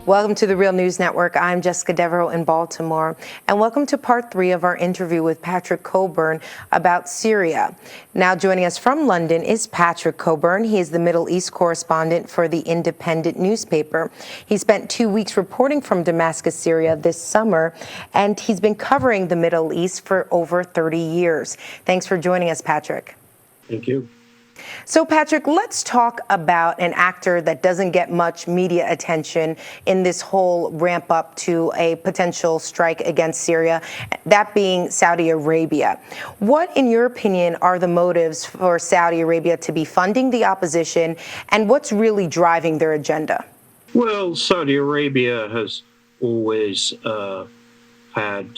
Welcome to the Real News Network. I'm Jessica Devereaux in Baltimore, and welcome to part 3 of our interview with Patrick Cockburn about Syria. Now joining us from London is Patrick Cockburn. He is the Middle East correspondent for the Independent newspaper. He spent 2 weeks reporting from Damascus, Syria this summer, and he's been covering the Middle East for over 30 years. Thanks for joining us, Patrick. Thank you. So, Patrick, let's talk about an actor that doesn't get much media attention in this whole ramp up to a potential strike against Syria, that being Saudi Arabia. What, in your opinion, are the motives for Saudi Arabia to be funding the opposition, and what's really driving their agenda? Well, Saudi Arabia has always had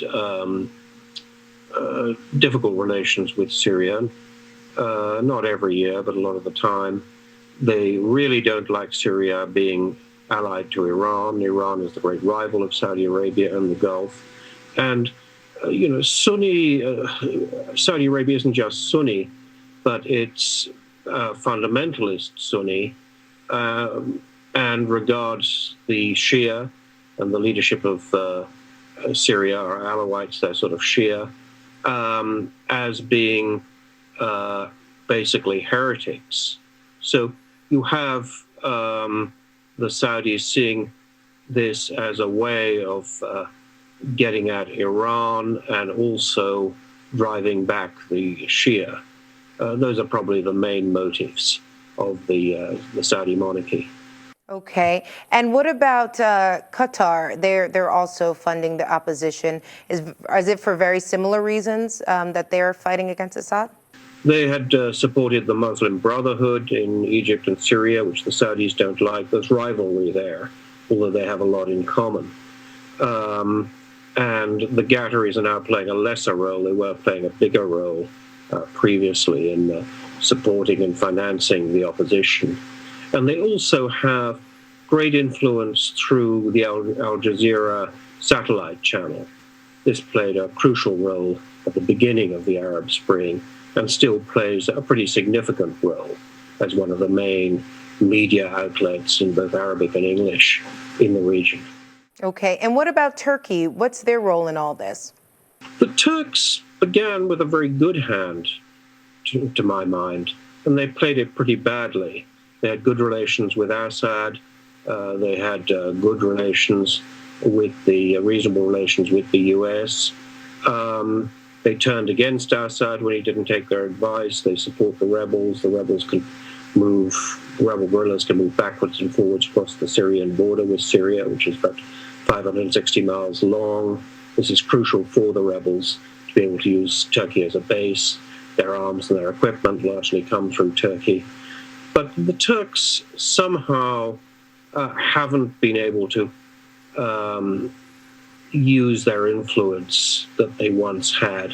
difficult relations with Syria. Not every year, but a lot of the time. They really don't like Syria being allied to Iran. Iran is the great rival of Saudi Arabia in the Gulf. And, Saudi Arabia isn't just Sunni, but it's fundamentalist Sunni and regards the Shia and the leadership of Syria, or Alawites, they're sort of Shia, as being basically heretics. So you have the Saudis seeing this as a way of getting at Iran and also driving back the Shia. Those are probably the main motives of the Saudi monarchy. Okay. And what about Qatar? They're also funding the opposition. Is it for very similar reasons that they're fighting against Assad? They had supported the Muslim Brotherhood in Egypt and Syria, which the Saudis don't like. There's rivalry there, although they have a lot in common. And the Qataris are now playing a lesser role. They were playing a bigger role previously in supporting and financing the opposition. And they also have great influence through the Al Jazeera satellite channel. This played a crucial role at the beginning of the Arab Spring and still plays a pretty significant role as one of the main media outlets in both Arabic and English in the region. Okay. And what about Turkey? What's their role in all this? The Turks began with a very good hand, to my mind, and they played it pretty badly. They had good relations with Assad. They had good relations with reasonable relations with the U.S. They turned against Assad when he didn't take their advice. They support the rebels. The rebel guerrillas can move backwards and forwards across the Syrian border with Syria, which is about 560 miles long. This is crucial for the rebels to be able to use Turkey as a base. Their arms and their equipment largely come through Turkey. But the Turks somehow haven't been able to use their influence that they once had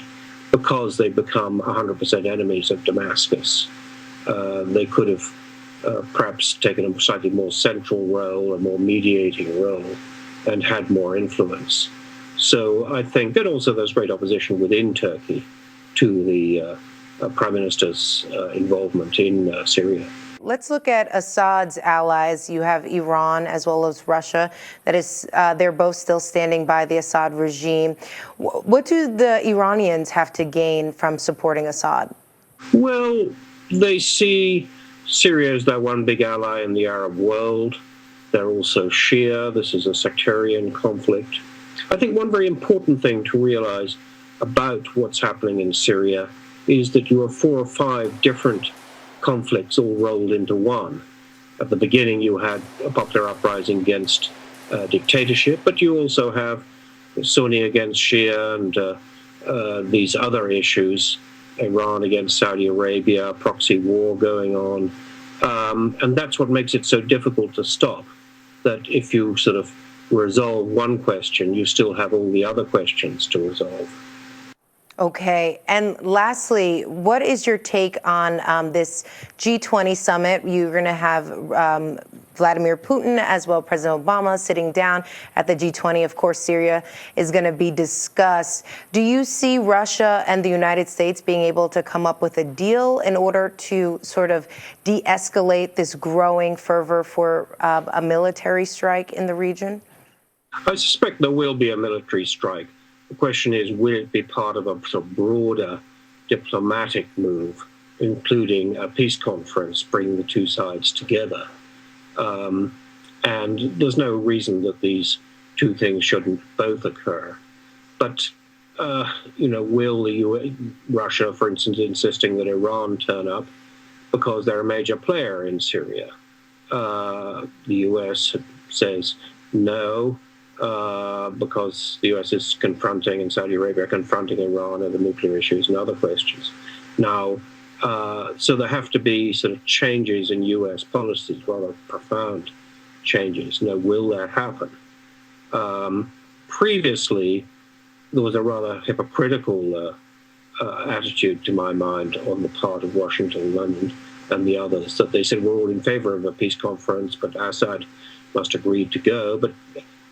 because they become 100% enemies of Damascus. They could have perhaps taken a slightly more central role, a more mediating role, and had more influence. So I think that also there's great opposition within Turkey to the Prime Minister's involvement in Syria. Let's look at Assad's allies. You have Iran as well as Russia. That is, they're both still standing by the Assad regime. What do the Iranians have to gain from supporting Assad? Well, they see Syria as their one big ally in the Arab world. They're also Shia. This is a sectarian conflict. I think one very important thing to realize about what's happening in Syria is that you have 4 or 5 different conflicts all rolled into one. At the beginning, you had a popular uprising against dictatorship, but you also have Sunni against Shia and these other issues, Iran against Saudi Arabia, proxy war going on. And that's what makes it so difficult to stop, that if you sort of resolve one question, you still have all the other questions to resolve. Okay. And lastly, what is your take on this G20 summit? You're going to have Vladimir Putin, as well as President Obama, sitting down at the G20. Of course, Syria is going to be discussed. Do you see Russia and the United States being able to come up with a deal in order to sort of de-escalate this growing fervor for a military strike in the region? I suspect there will be a military strike. The question is, will it be part of a sort of broader diplomatic move, including a peace conference, bringing the two sides together? And there's no reason that these two things shouldn't both occur. But, will Russia, for instance, insisting that Iran turn up because they're a major player in Syria? The US says no, because the US is confronting, and Saudi Arabia confronting Iran over nuclear issues and other questions. Now, so there have to be sort of changes in US policies, rather profound changes. Now, will that happen? Previously, there was a rather hypocritical attitude, to my mind, on the part of Washington, London, and the others, that they said we're all in favor of a peace conference, but Assad must agree to go. But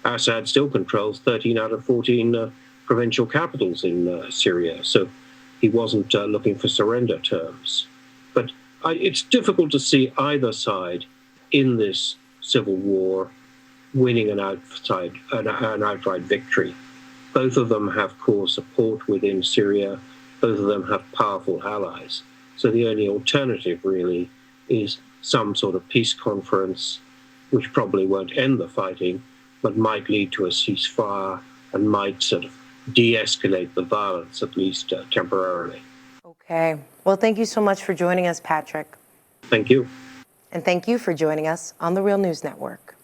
Assad still controls 13 out of 14 provincial capitals in Syria, so he wasn't looking for surrender terms. But it's difficult to see either side in this civil war winning an outright victory. Both of them have core support within Syria. Both of them have powerful allies. So the only alternative, really, is some sort of peace conference, which probably won't end the fighting, but might lead to a ceasefire and might sort of de-escalate the violence, at least temporarily. Okay. Well, thank you so much for joining us, Patrick. Thank you. And thank you for joining us on the Real News Network.